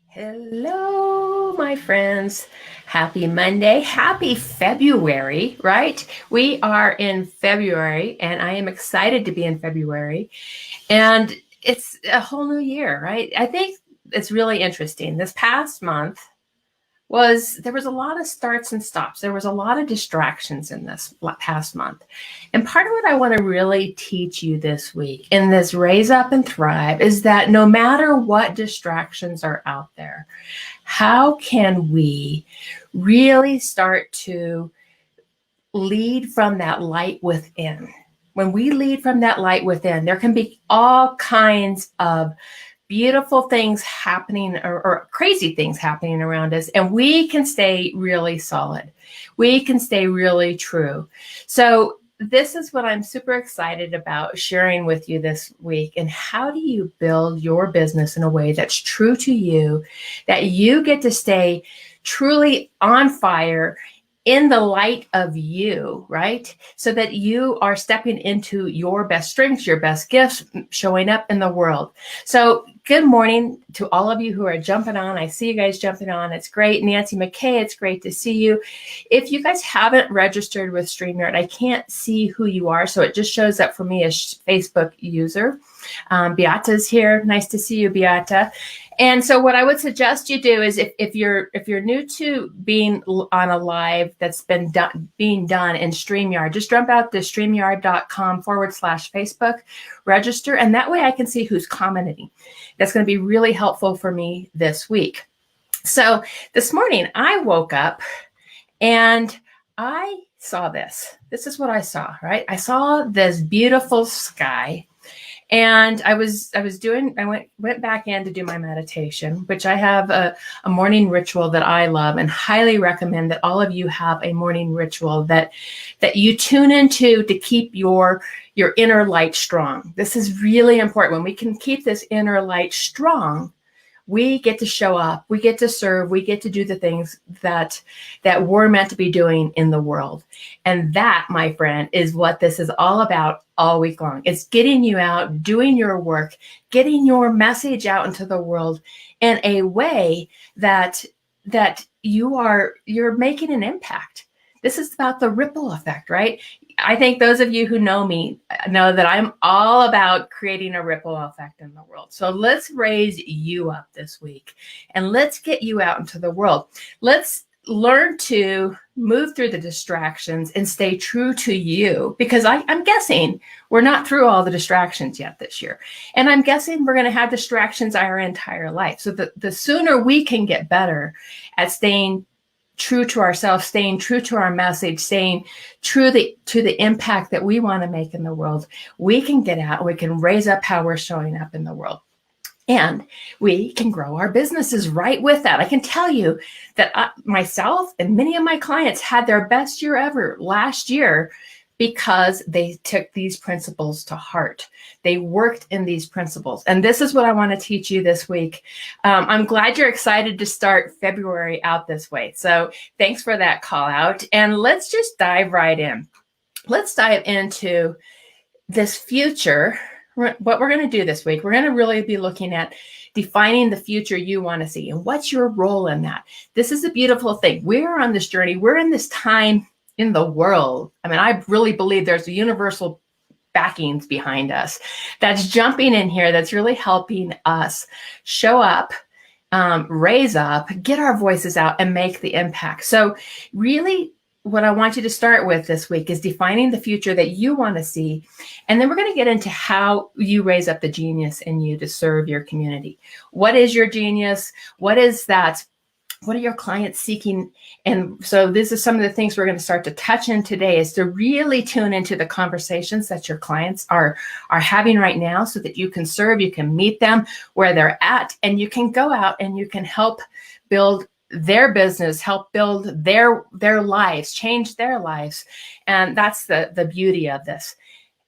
Hello, my friends. Happy Monday. Happy February, right? We are in February, and I am excited to be in February. And it's a whole new year, right? I think it's really interesting. This past month there was a lot of starts and stops. There was a lot of distractions in this past month. And part of what I want to really teach you this week in this Raise Up and Thrive is that no matter what distractions are out there, how can we really start to lead from that light within? When we lead from that light within, there can be all kinds of beautiful things happening or crazy things happening around us, and we can stay really solid. We can stay really true. So this is what I'm super excited about sharing with you this week. And how do you build your business in a way that's true to you, that you get to stay truly on fire in the light of you, right? So that you are stepping into your best strengths, your best gifts, showing up in the world. So good morning to all of you who are jumping on. I see you guys jumping on. It's great. Nancy McKay, it's great to see you. If you guys haven't registered with StreamYard, I can't see who you are, so it just shows up for me as Facebook user. Beata's here. Nice to see you, Beata. And so what I would suggest you do is if you're new to being on a live that's been being done in StreamYard, just jump out to streamyard.com/Facebook, register, and that way I can see who's commenting. That's going to be really helpful for me this week. So this morning I woke up and I saw this. This is what I saw, right? I saw this beautiful sky. And I went back in to do my meditation, which I have a morning ritual that I love and highly recommend that all of you have a morning ritual that you tune into to keep your inner light strong. This is really important. When we can keep this inner light strong, we get to show up, we get to serve, we get to do the things that we're meant to be doing in the world. And that, my friend, is what this is all about all week long. It's getting you out, doing your work, getting your message out into the world in a way that you're making an impact. This is about the ripple effect, right? I think those of you who know me know that I'm all about creating a ripple effect in the world. So let's raise you up this week and let's get you out into the world. Let's learn to move through the distractions and stay true to you, because I'm guessing we're not through all the distractions yet this year. And I'm guessing we're going to have distractions our entire life. So the sooner we can get better at staying true to ourselves, staying true to our message, staying true to the impact that we want to make in the world, we can get out, we can raise up how we're showing up in the world. And we can grow our businesses right with that. I can tell you that myself and many of my clients had their best year ever last year because they took these principles to heart. They worked in these principles. And this is what I want to teach you this week. I'm glad you're excited to start February out this way. So thanks for that call out. And let's just dive right in. Let's dive into this future. What we're going to do this week, we're going to really be looking at defining the future you want to see and what's your role in that. This is a beautiful thing. We're on this journey. We're in this time in the world. I mean, I really believe there's a universal backings behind us that's jumping in here, that's really helping us show up, raise up, get our voices out, and make the impact. So really, what I want you to start with this week is defining the future that you want to see. And then we're going to get into how you raise up the genius in you to serve your community. What is your genius? What is that? What are your clients seeking? And so this is some of the things we're going to start to touch in today, is to really tune into the conversations that your clients are having right now, so that you can serve, you can meet them where they're at, and you can go out and you can help build their business, help build their lives, change their lives. And that's the beauty of this.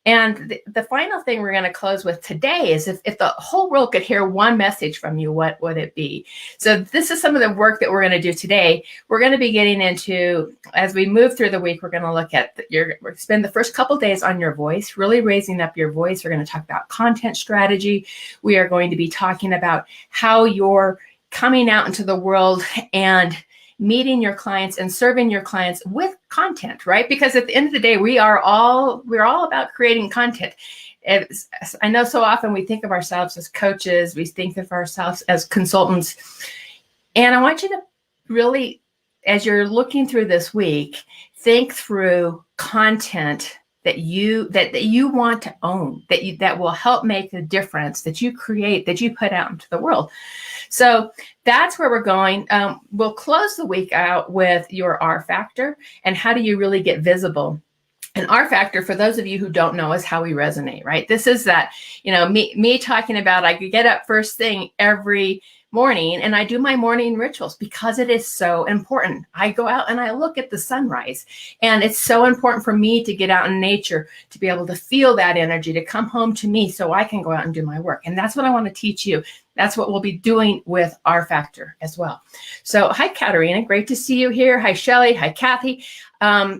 And the final thing we're going to close with today is if the whole world could hear one message from you, what would it be? So this is some of the work that we're going to do today. We're going to be getting into, as we move through the week, we're going to look at we're going to spend the first couple of days on your voice, really raising up your voice. We're going to talk about content strategy. We are going to be talking about how your coming out into the world and meeting your clients and serving your clients with content, right? Because at the end of the day, we're all about creating content. I know so often we think of ourselves as coaches, we think of ourselves as consultants. And I want you to really, as you're looking through this week, think through content that you want to own, that will help make the difference, that you create, that you put out into the world. So that's where we're going. We'll close the week out with your R factor and how do you really get visible. And R factor, for those of you who don't know, is how we resonate, right? This is that, me talking about, I could get up first thing every morning and I do my morning rituals because it is so important. I go out and I look at the sunrise, and it's so important for me to get out in nature, to be able to feel that energy, to come home to me so I can go out and do my work. And that's what I want to teach you. That's what we'll be doing with R factor as well. So hi, Katerina. Great to see you here. Hi, Shelly. Hi, Kathy.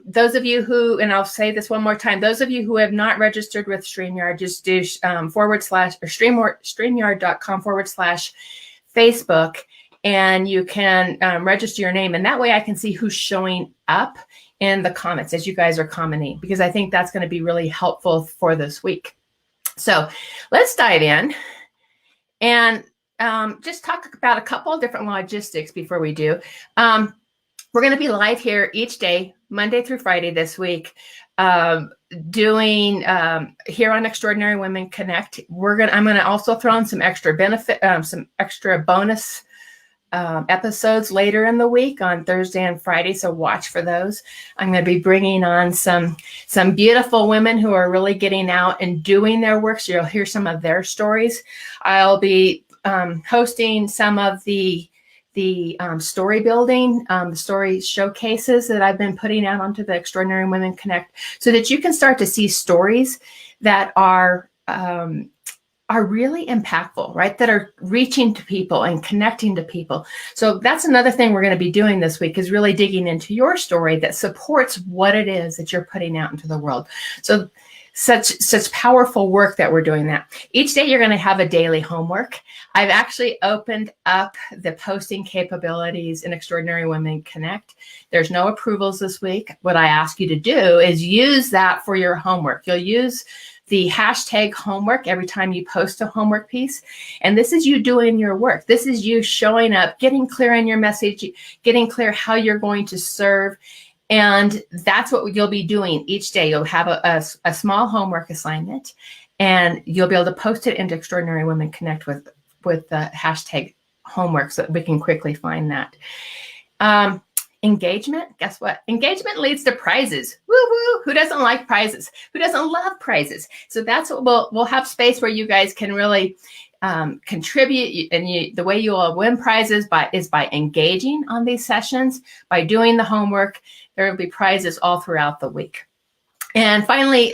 Those of you who, and I'll say this one more time, those of you who have not registered with StreamYard, just do StreamYard.com/Facebook, and you can register your name. And that way I can see who's showing up in the comments as you guys are commenting, because I think that's going to be really helpful for this week. So let's dive in and just talk about a couple of different logistics before we do. We're going to be live here each day, Monday through Friday this week, doing here on Extraordinary Women Connect. I'm going to also throw in some extra bonus episodes later in the week on Thursday and Friday. So watch for those. I'm going to be bringing on some beautiful women who are really getting out and doing their work. So you'll hear some of their stories. I'll be hosting some of the story building, story showcases that I've been putting out onto the Extraordinary Women Connect, so that you can start to see stories that are really impactful, right? That are reaching to people and connecting to people. So that's another thing we're going to be doing this week, is really digging into your story that supports what it is that you're putting out into the world. So such powerful work that we're doing that. Each day you're going to have a daily homework. I've actually opened up the posting capabilities in Extraordinary Women Connect. There's no approvals this week. What I ask you to do is use that for your homework. You'll use the hashtag homework every time you post a homework piece. And this is you doing your work. This is you showing up, getting clear on your message, getting clear how you're going to serve. And that's what you'll be doing each day. You'll have a small homework assignment, and you'll be able to post it into Extraordinary Women Connect with the hashtag homework, so that we can quickly find that. Engagement, guess what? Engagement leads to prizes. Woo woo! Who doesn't like prizes? Who doesn't love prizes? So that's what we'll have space where you guys can really contribute, and the way you will win prizes is by engaging on these sessions, by doing the homework. There will be prizes all throughout the week. And finally,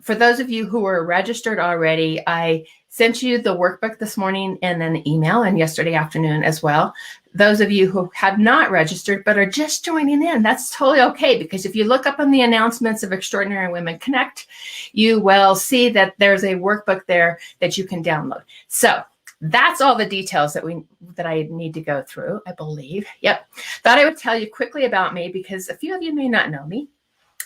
for those of you who are registered already, I sent you the workbook this morning and an email, and yesterday afternoon as well. Those of you who have not registered but are just joining in, that's totally okay, because if you look up on the announcements of Extraordinary Women Connect, you will see that there's a workbook there that you can download. So that's all the details that I need to go through, I believe. Yep. Thought I would tell you quickly about me, because a few of you may not know me.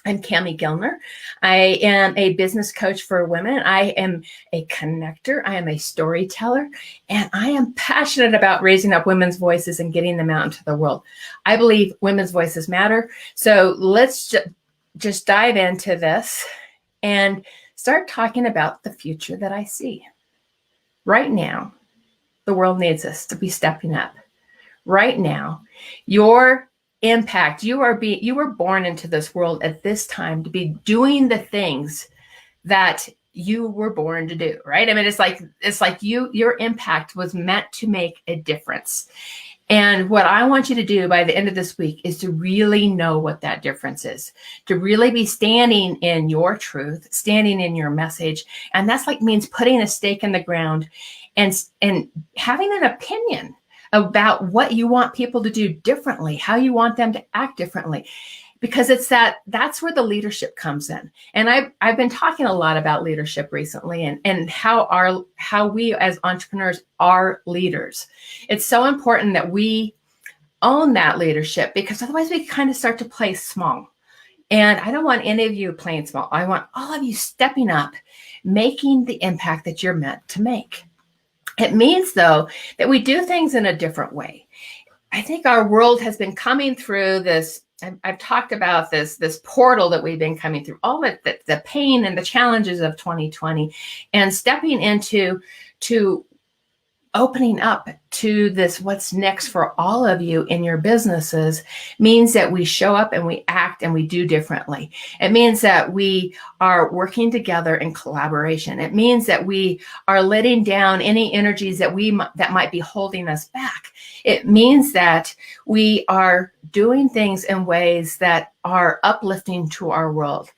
I'm Cami Gilner. I am a business coach for women. I am a connector. I am a storyteller, and I am passionate about raising up women's voices and getting them out into the world. I believe women's voices matter. So let's just dive into this and start talking about the future that I see. Right now, the world needs us to be stepping up. Right now, your impact, you were born into this world at this time to be doing the things that you were born to do, right? I mean, it's like your impact was meant to make a difference. And what I want you to do by the end of this week is to really know what that difference is, to really be standing in your truth, standing in your message. And that's means putting a stake in the ground and having an opinion about what you want people to do differently, how you want them to act differently. because that's where the leadership comes in. And I've been talking a lot about leadership recently, and how we as entrepreneurs are leaders. It's so important that we own that leadership, because otherwise we kind of start to play small. And I don't want any of you playing small. I want all of you stepping up, making the impact that you're meant to make. It means, though, that we do things in a different way. I think our world has been coming through this. I've talked about this portal that we've been coming through, all the pain and the challenges of 2020, and stepping into opening up to this, what's next for all of you in your businesses, means that we show up and we act and we do differently. It means that we are working together in collaboration. It means that we are letting down any energies that might be holding us back. It means that we are doing things in ways that are uplifting to our world.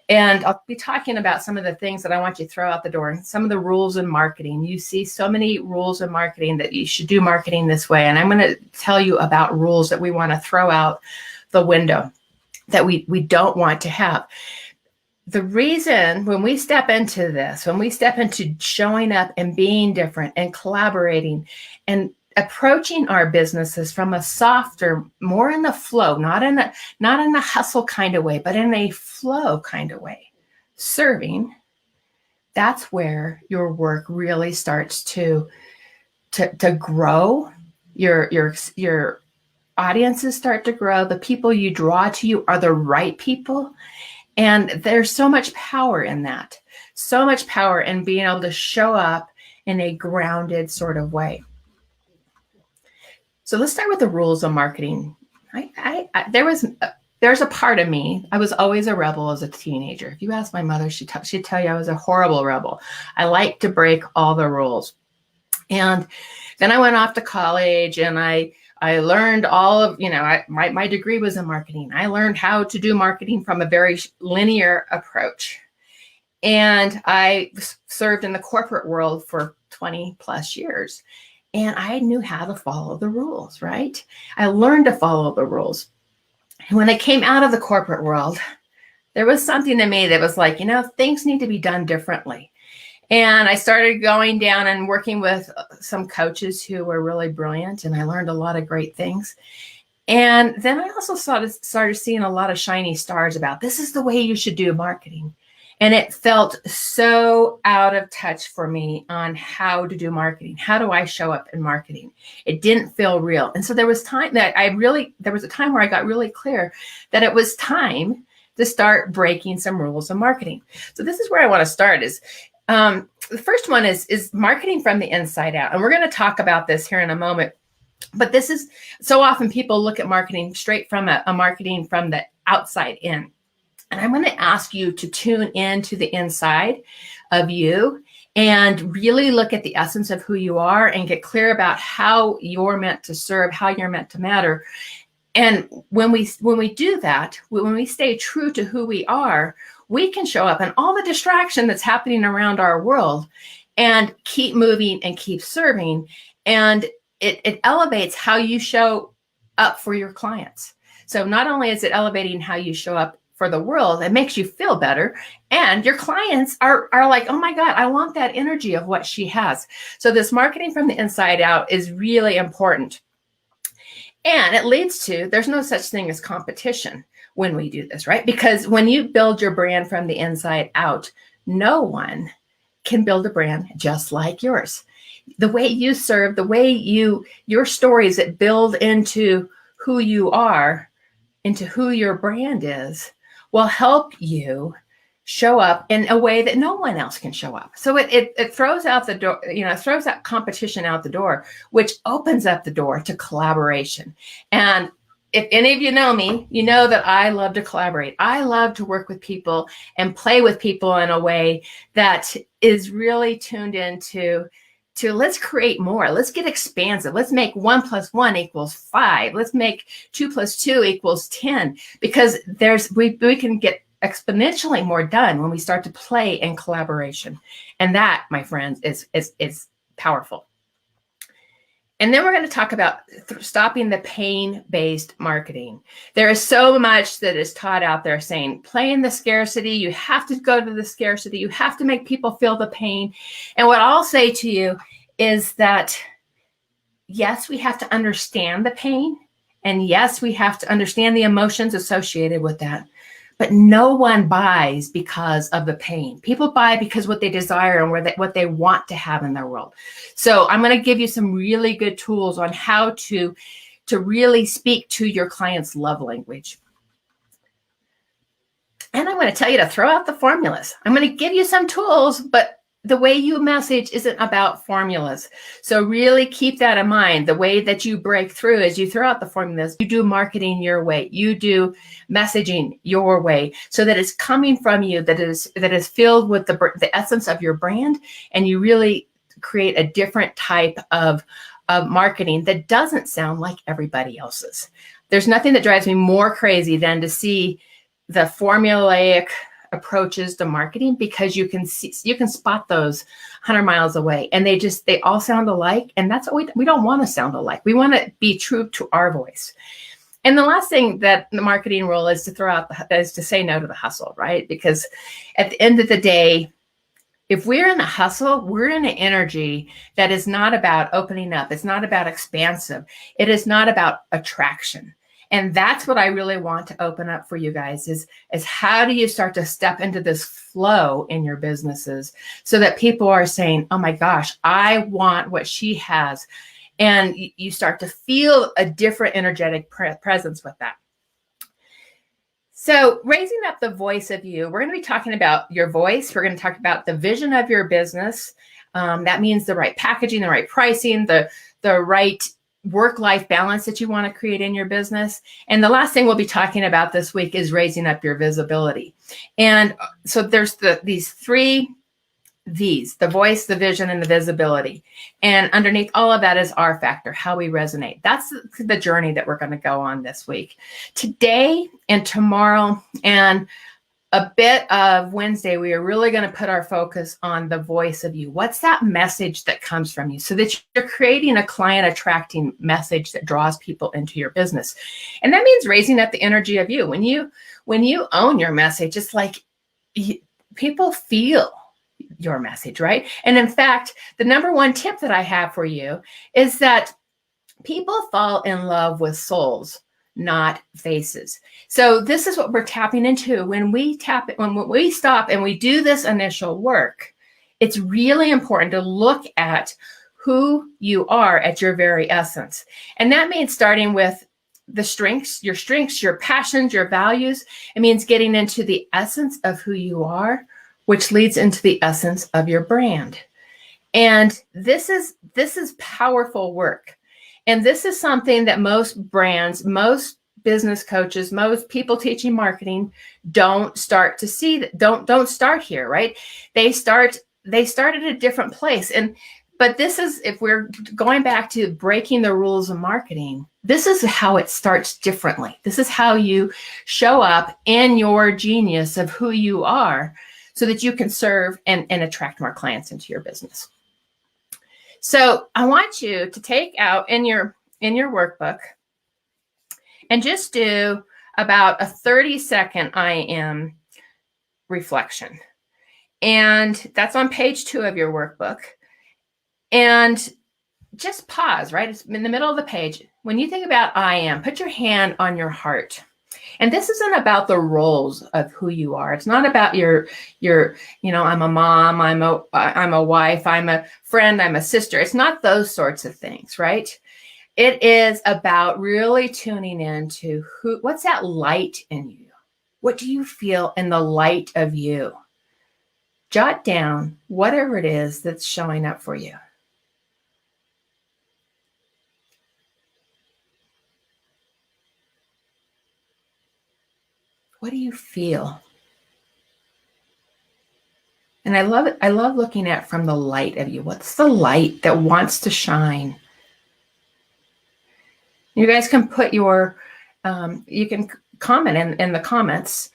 And I'll be talking about some of the things that I want you to throw out the door, some of the rules in marketing. You see so many rules in marketing that you should do marketing this way. And I'm going to tell you about rules that we want to throw out the window, that we don't want to have. The reason when we step into this, when we step into showing up and being different and collaborating and approaching our businesses from a softer, more in the flow, not in a hustle kind of way, but in a flow kind of way, serving, that's where your work really starts to grow. Your audiences start to grow. The people you draw to you are the right people. And there's so much power in that. So much power in being able to show up in a grounded sort of way. So let's start with the rules of marketing. There's a part of me. I was always a rebel as a teenager. If you ask my mother, she'd tell you I was a horrible rebel. I liked to break all the rules. And then I went off to college, and I learned all of, my degree was in marketing. I learned how to do marketing from a very linear approach. And I served in the corporate world for 20 plus years. And I knew how to follow the rules, right? I learned to follow the rules. And when I came out of the corporate world, there was something in me that was like, things need to be done differently. And I started going down and working with some coaches who were really brilliant, and I learned a lot of great things. And then I also started seeing a lot of shiny stars about this is the way you should do marketing. And it felt so out of touch for me on how to do marketing. How do I show up in marketing? It didn't feel real. And so there was a time where I got really clear that it was time to start breaking some rules of marketing. So this is where I want to start is, the first one is marketing from the inside out. And we're going to talk about this here in a moment. But this is so often people look at marketing straight from a marketing from the outside in. And I'm going to ask you to tune into the inside of you and really look at the essence of who you are and get clear about how you're meant to serve, how you're meant to matter. And when we do that, when we stay true to who we are, we can show up in all the distraction that's happening around our world and keep moving and keep serving. And it elevates how you show up for your clients. So not only is it elevating how you show up for the world, it makes you feel better. And your clients are like, oh my God, I want that energy of what she has. So this marketing from the inside out is really important. And it leads to, there's no such thing as competition when we do this, right? Because when you build your brand from the inside out, no one can build a brand just like yours. The way you serve, the way your stories that build into who you are, into who your brand is, will help you show up in a way that no one else can show up. So it throws out the door, it throws that competition out the door, which opens up the door to collaboration. And if any of you know me, you know that I love to collaborate. I love to work with people and play with people in a way that is really tuned into let's create more. Let's get expansive. Let's make 1 + 1 = 5. Let's make 2 + 2 = 10, because we can get exponentially more done when we start to play in collaboration. And that, my friends, is powerful. And then we're going to talk about stopping the pain-based marketing. There is so much that is taught out there saying, play in the scarcity. You have to go to the scarcity. You have to make people feel the pain. And what I'll say to you is that, yes, we have to understand the pain. And yes, we have to understand the emotions associated with that. But no one buys because of the pain. People buy because what they desire and what they want to have in their world. So I'm going to give you some really good tools on how to really speak to your client's love language. And I'm going to tell you to throw out the formulas. I'm going to give you some tools, but the way you message isn't about formulas. So really keep that in mind. The way that you break through is you throw out the formulas. You do marketing your way. You do messaging your way, so that it's coming from you, that is filled with the essence of your brand, and you really create a different type of marketing that doesn't sound like everybody else's. There's nothing that drives me more crazy than to see the formulaic approaches to marketing, because you can spot those 100 miles away, and they all sound alike. And that's what we don't want to sound alike. We want to be true to our voice. And the last thing that the marketing rule is to throw out is to say no to the hustle, right? Because at the end of the day, if we're in a hustle, we're in an energy that is not about opening up. It's not about expansive. It is not about attraction. And that's what I really want to open up for you guys is how do you start to step into this flow in your businesses so that people are saying, oh my gosh, I want what she has. And you start to feel a different energetic presence with that. So raising up the voice of you, we're going to be talking about your voice. We're going to talk about the vision of your business. That means the right packaging, the right pricing, the right work-life balance that you want to create in your business. And the last thing we'll be talking about this week is raising up your visibility. And so there's these three V's: the voice, the vision, and the visibility. And underneath all of that is our factor, how we resonate. That's the journey that we're going to go on this week. Today and tomorrow and a bit of Wednesday, we are really going to put our focus on the voice of you. What's that message that comes from you, so that you're creating a client attracting message that draws people into your business. And that means raising up the energy of you. When you own your message, it's like people feel your message, right? And in fact, the number one tip that I have for you is that people fall in love with souls, not faces. So this is what we're tapping into when we stop and we do this initial work. It's really important to look at who you are at your very essence. And that means starting with the strengths, your passions, your values. It means getting into the essence of who you are, which leads into the essence of your brand. And this is powerful work. And this is something that most brands, most business coaches, most people teaching marketing don't start to see. Don't start here, right? They start at a different place. But this is, if we're going back to breaking the rules of marketing, this is how it starts differently. This is how you show up in your genius of who you are, so that you can serve and attract more clients into your business. So I want you to take out in your workbook and just do about a 30-second I am reflection. And that's on page 2 of your workbook. And just pause, right? It's in the middle of the page. When you think about I am, put your hand on your heart. And this isn't about the roles of who you are. It's not about your, I'm a mom, I'm a wife, I'm a friend, I'm a sister. It's not those sorts of things, right? It is about really tuning into what's that light in you? What do you feel in the light of you? Jot down whatever it is that's showing up for you. What do you feel? And I love it. I love looking at from the light of you. What's the light that wants to shine? You guys can put you can comment in the comments,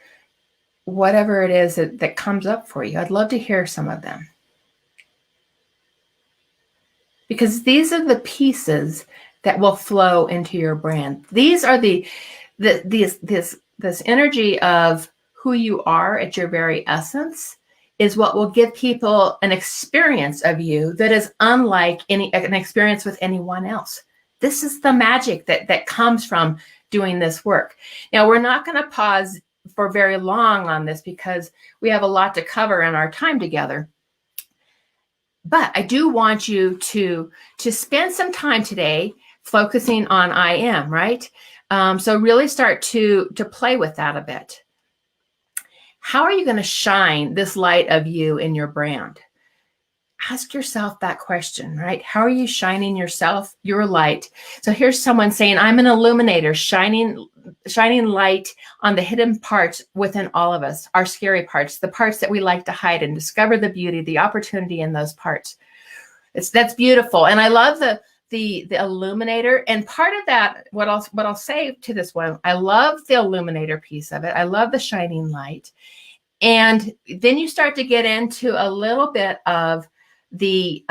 whatever it is that comes up for you. I'd love to hear some of them. because these are the pieces that will flow into your brand. These are this energy of who you are at your very essence is what will give people an experience of you that is unlike an experience with anyone else. This is the magic that comes from doing this work. Now, we're not going to pause for very long on this because we have a lot to cover in our time together. But I do want you to spend some time today focusing on I am, right? So really start to play with that a bit. How are you going to shine this light of you in your brand? Ask yourself that question, right? How are you shining yourself, your light? So here's someone saying, I'm an illuminator, shining light on the hidden parts within all of us, our scary parts, the parts that we like to hide, and discover the beauty, the opportunity in those parts. That's beautiful. And I love the illuminator. And part of that, what I'll say to this one, I love the illuminator piece of it. I love the shining light. And then you start to get into a little bit of the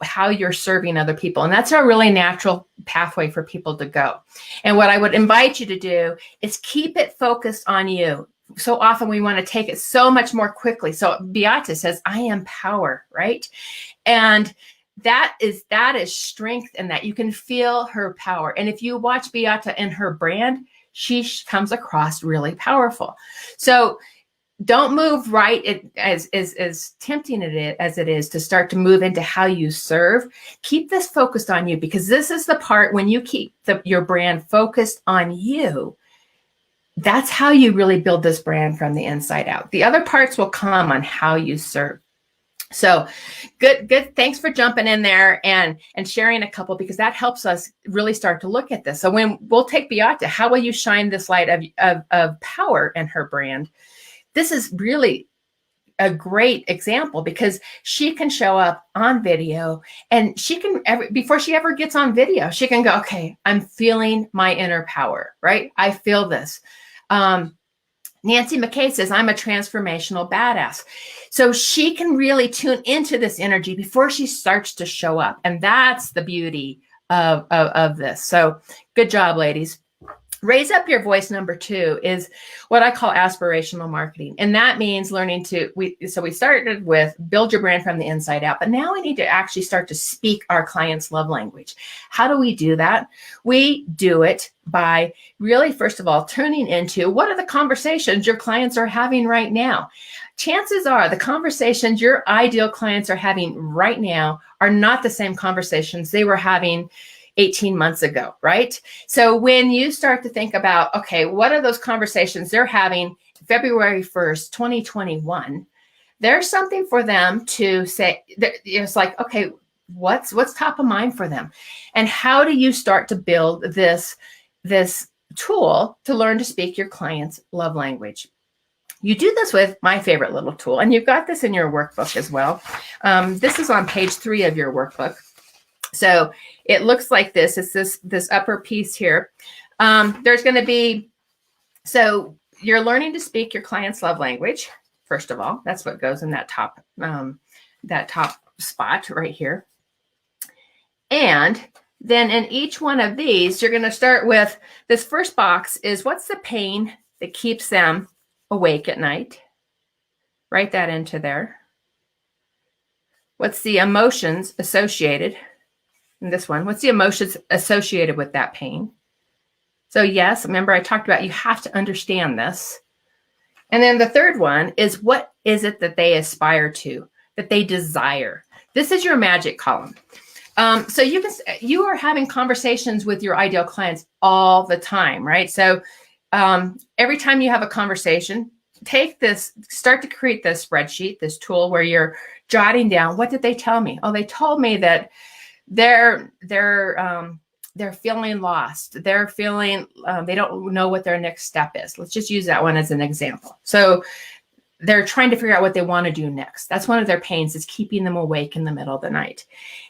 how you're serving other people. And that's a really natural pathway for people to go. And what I would invite you to do is keep it focused on you. So often we want to take it so much more quickly. So Beata says, I am power, right? And that is strength in that. You can feel her power. And if you watch Beata and her brand, she comes across really powerful. So don't move right as tempting as it is to start to move into how you serve. Keep this focused on you, because this is the part when you keep your brand focused on you. That's how you really build this brand from the inside out. The other parts will come on how you serve. So good. Thanks for jumping in there and sharing a couple, because that helps us really start to look at this. So when we'll take Beata, how will you shine this light of power in her brand? This is really a great example, because she can show up on video, and she can, before she ever gets on video, she can go, okay, I'm feeling my inner power, right? I feel this. Nancy McKay says, I'm a transformational badass. So she can really tune into this energy before she starts to show up. And that's the beauty of this. So good job, ladies. Raise up your voice. Number 2 is what I call aspirational marketing. And that means learning we started with build your brand from the inside out, but now we need to actually start to speak our clients' love language. How do we do that? We do it by really, first of all, tuning into what are the conversations your clients are having right now. Chances are the conversations your ideal clients are having right now are not the same conversations they were having 18 months ago, right? So when you start to think about, okay, what are those conversations they're having February 1st, 2021, there's something for them to say. It's like, okay, what's top of mind for them? And how do you start to build this tool to learn to speak your client's love language? You do this with my favorite little tool, and you've got this in your workbook as well. This is on page 3 of your workbook. So it looks like this. It's this upper piece here. There's going to be, so you're learning to speak your client's love language. First of all, that's what goes in that top spot right here. And then in each one of these, you're going to start with this first box is what's the pain that keeps them awake at night? Write that into there. What's the emotions associated? In this one, what's the emotions associated with that pain? So yes, remember I talked about you have to understand this. And then the third one is what is it that they aspire to, that they desire? This is your magic column. So you are having conversations with your ideal clients all the time, right? So every time you have a conversation, take this, start to create this spreadsheet, this tool where you're jotting down, what did they tell me? Oh, they told me that they're feeling lost. They're feeling, they don't know what their next step is. Let's just use that one as an example. So they're trying to figure out what they want to do next. That's one of their pains, is keeping them awake in the middle of the night.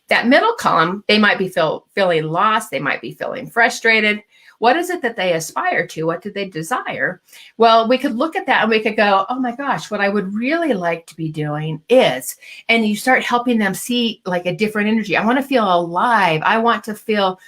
That middle column, they might be feeling lost. They might be feeling frustrated. What is it that they aspire to? What do they desire? Well, we could look at that and we could go, oh my gosh, what I would really like to be doing is, and you start helping them see like a different energy. I want to feel alive. I want to feel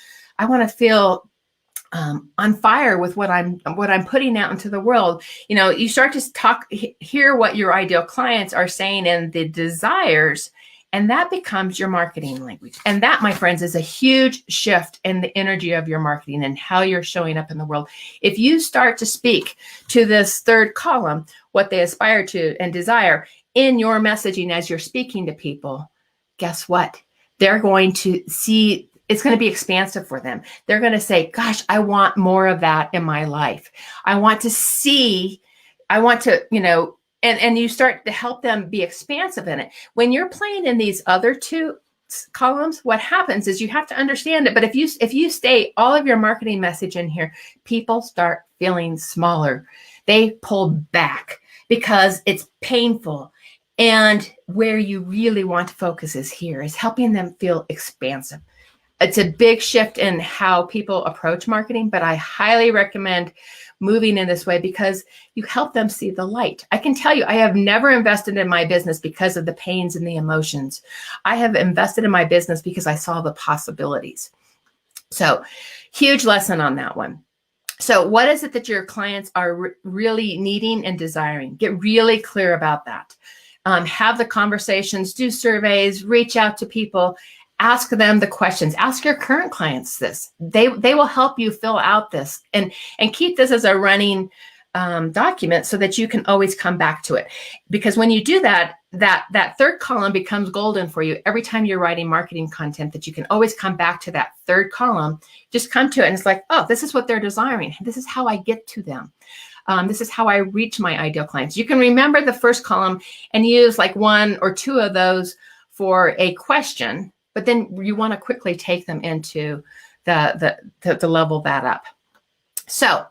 on fire with what I'm putting out into the world. You start to hear what your ideal clients are saying and the desires, and that becomes your marketing language. And that, my friends, is a huge shift in the energy of your marketing and how you're showing up in the world. If you start to speak to this third column, what they aspire to and desire in your messaging as you're speaking to people, guess what? They're going to see, it's going to be expansive for them. They're going to say, gosh, I want more of that in my life. I want to, and you start to help them be expansive in it. When you're playing in these other two columns, what happens is you have to understand it. But if you stay all of your marketing message in here, people start feeling smaller. They pull back because it's painful. And where you really want to focus is here, is helping them feel expansive. It's a big shift in how people approach marketing, but I highly recommend moving in this way because you help them see the light. I can tell you, I have never invested in my business because of the pains and the emotions. I have invested in my business because I saw the possibilities. So, huge lesson on that one. So what is it that your clients are really needing and desiring? Get really clear about that. Have the conversations, do surveys, reach out to people. Ask them the questions. Ask your current clients this. They will help you fill out this and keep this as a running document so that you can always come back to it. Because when you do that, that third column becomes golden for you every time you're writing marketing content, that you can always come back to that third column. Just come to it and it's like, oh, this is what they're desiring. This is how I get to them. This is how I reach my ideal clients. You can remember the first column and use like one or two of those for a question, but then you want to quickly take them into the level that up. So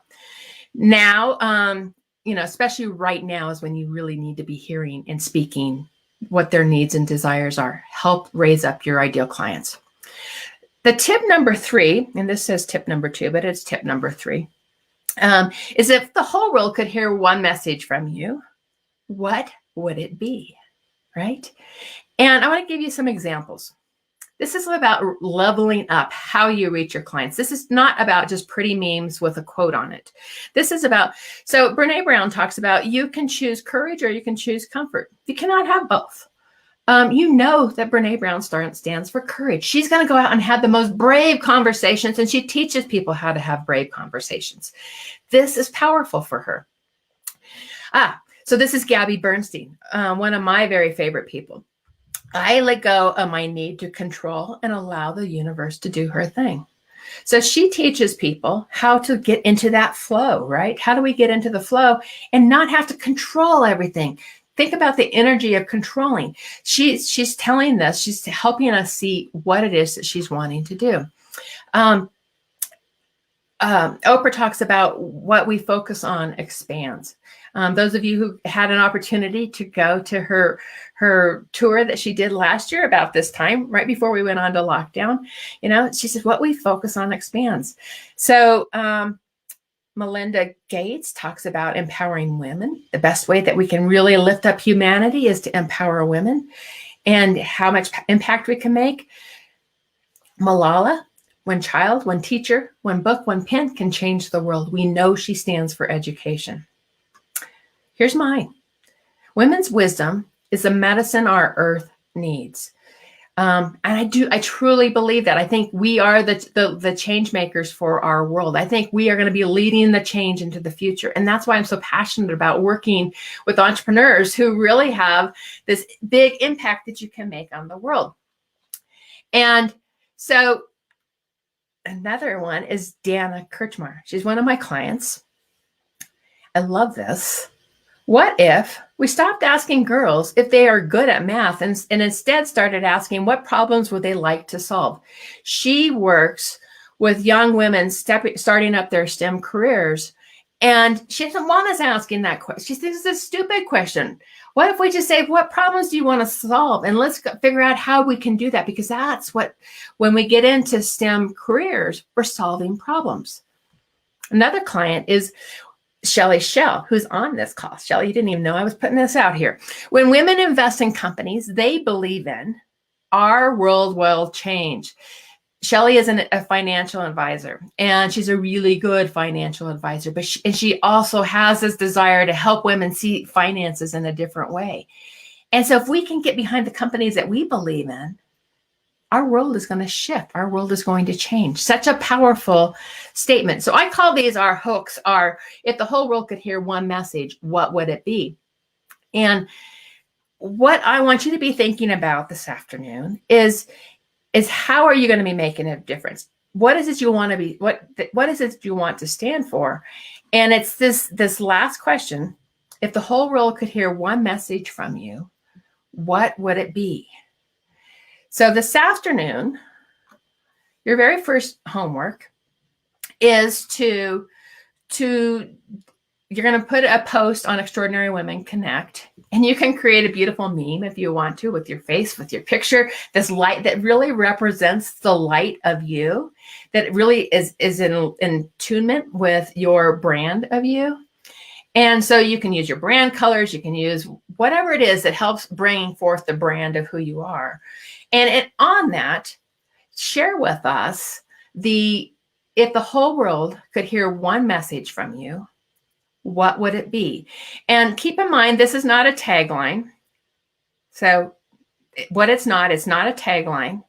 now, especially right now is when you really need to be hearing and speaking what their needs and desires are. Help raise up your ideal clients. The tip number 3, and this says tip number 2, but it's tip number 3, is if the whole world could hear one message from you, what would it be, right? And I want to give you some examples. This is about leveling up how you reach your clients. This is not about just pretty memes with a quote on it. This is about, so Brene Brown talks about you can choose courage or you can choose comfort. You cannot have both. You know that Brene Brown stands for courage. She's going to go out and have the most brave conversations, and she teaches people how to have brave conversations. This is powerful for her. So this is Gabby Bernstein, one of my very favorite people. I let go of my need to control and allow the universe to do her thing. So she teaches people how to get into that flow, right? How do we get into the flow and not have to control everything? Think about the energy of controlling. She's telling this, she's helping us see what it is that she's wanting to do. Oprah talks about what we focus on expands. Those of you who had an opportunity to go to her tour that she did last year about this time, right before we went on to lockdown, she says, what we focus on expands. So Melinda Gates talks about empowering women. The best way that we can really lift up humanity is to empower women and how much impact we can make. Malala, one child, one teacher, one book, one pen can change the world. We know she stands for education. Here's mine. Women's wisdom is the medicine our earth needs. And I truly believe that. I think we are the change makers for our world. I think we are going to be leading the change into the future. And that's why I'm so passionate about working with entrepreneurs who really have this big impact that you can make on the world. And so another one is Dana Kirchmar. She's one of my clients. I love this. What if we stopped asking girls if they are good at math and instead started asking what problems would they like to solve? She works with young women starting up their STEM careers And she doesn't want us asking that question. She thinks it's a stupid question. What if we just say, what problems do you want to solve? And let's figure out how we can do that, because that's what, when we get into STEM careers, we're solving problems. Another client is Shelly Shell, who's on this call. Shelly, you didn't even know I was putting this out here. When women invest in companies they believe in, our world will change. Shelly is a financial advisor, and she's a really good financial advisor, but she also has this desire to help women see finances in a different way. And so if we can get behind the companies that we believe in, our world is going to shift. Our world is going to change. Such a powerful statement. So I call these our hooks, if the whole world could hear one message, what would it be? And what I want you to be thinking about this afternoon is how are you going to be making a difference? What is it you want to be? What is it you want to stand for? And it's this last question. If the whole world could hear one message from you, what would it be? So this afternoon, your very first homework is you're going to put a post on Extraordinary Women Connect, and you can create a beautiful meme if you want to, with your face, with your picture, this light that really represents the light of you, that really is in attunement with your brand of you. And so you can use your brand colors, you can use whatever it is that helps bring forth the brand of who you are. And on that, share with us if the whole world could hear one message from you, what would it be? And keep in mind, this is not a tagline. So it's not a tagline.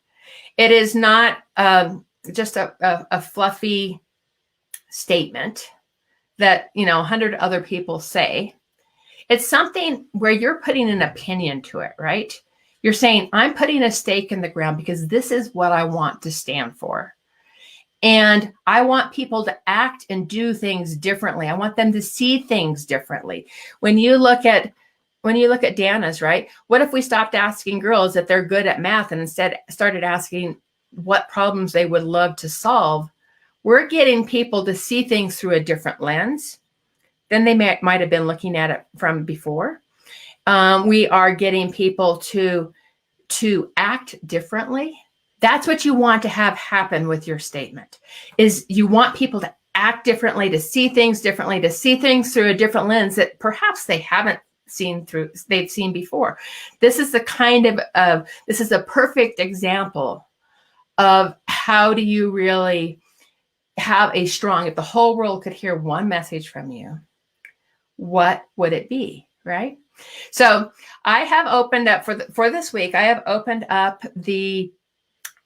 It is not just a fluffy statement that 100 other people say. It's something where you're putting an opinion to it, right? You're saying, I'm putting a stake in the ground because this is what I want to stand for. And I want people to act and do things differently. I want them to see things differently. When you look at Dana's, right? What if we stopped asking girls if they're good at math and instead started asking what problems they would love to solve? We're getting people to see things through a different lens than they might have been looking at it from before. We are getting people to act differently. That's what you want to have happen with your statement, is you want people to act differently, to see things differently, to see things through a different lens that perhaps they've seen before. This is this is a perfect example of how do you really have a strong, if the whole world could hear one message from you, what would it be, right? So I have opened up for this week, I have opened up the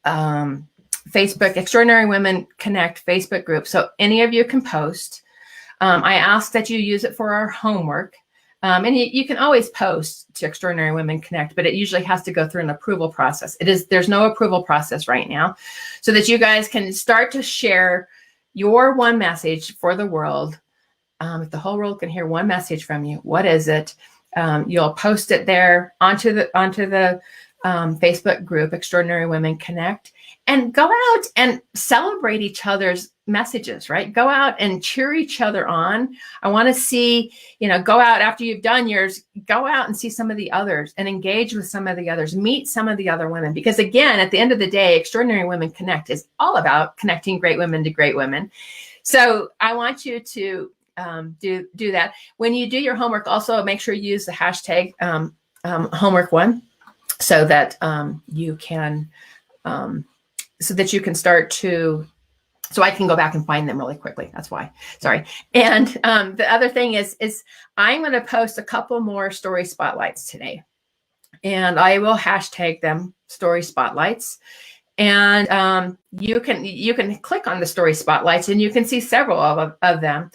Facebook Extraordinary Women Connect Facebook group. So any of you can post. I ask that you use it for our homework. And you can always post to Extraordinary Women Connect, but it usually has to go through an approval process. There's no approval process right now, so that you guys can start to share your one message for the world. If the whole world can hear one message from you, what is it? You'll post it there onto the Facebook group, Extraordinary Women Connect, and go out and celebrate each other's messages, right? Go out and cheer each other on. I want to see, go out after you've done yours, go out and see some of the others and engage with some of the others, meet some of the other women. Because again, at the end of the day, Extraordinary Women Connect is all about connecting great women to great women. So I want you to do that. When you do your homework, also make sure you use the hashtag homework1, so that you can start to, so I can go back and find them really quickly. That's why. Sorry. And the other thing is I'm going to post a couple more story spotlights today, and I will hashtag them story spotlights. And you can click on the story spotlights, and you can see several of them.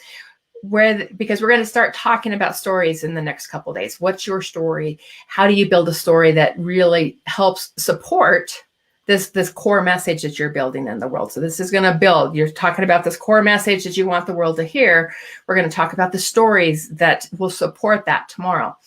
Because we're going to start talking about stories in the next couple of days. What's your story? How do you build a story that really helps support this core message that you're building in the world? So this is going to build. You're talking about this core message that you want the world to hear. We're going to talk about the stories that will support that tomorrow.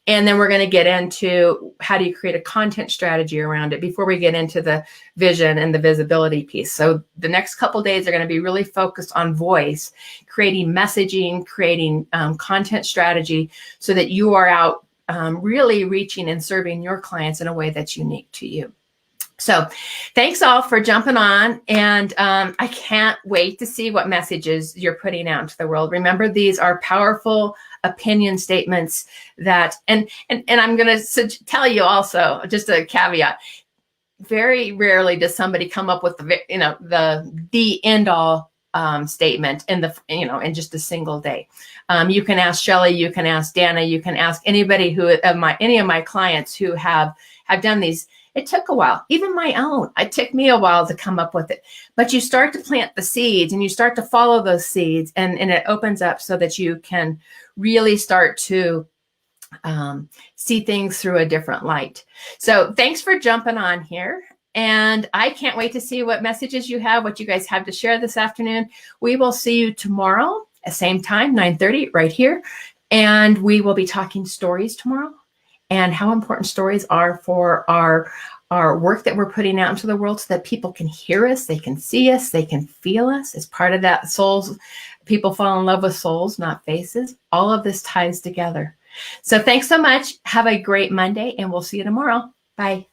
And then we're going to get into how do you create a content strategy around it before we get into the vision and the visibility piece. So the next couple of days are going to be really focused on voice, creating messaging, creating content strategy so that you are out really reaching and serving your clients in a way that's unique to you. So thanks all for jumping on. And I can't wait to see what messages you're putting out into the world. Remember, these are powerful opinion statements that, and I'm going to tell you also, just a caveat, very rarely does somebody come up with the end all statement in just a single day. You can ask Shelly, you can ask Dana, you can ask anybody any of my clients who have done these. It took a while, even my own. It took me a while to come up with it. But you start to plant the seeds and you start to follow those seeds, and it opens up so that you can really start to see things through a different light. So thanks for jumping on here. And I can't wait to see what messages you have, what you guys have to share this afternoon. We will see you tomorrow at the same time, 9:30 right here. And we will be talking stories tomorrow, and how important stories are for our work that we're putting out into the world so that people can hear us, they can see us, they can feel us. As part of that, souls, people fall in love with souls, not faces. All of this ties together. So thanks so much. Have a great Monday, and we'll see you tomorrow. Bye.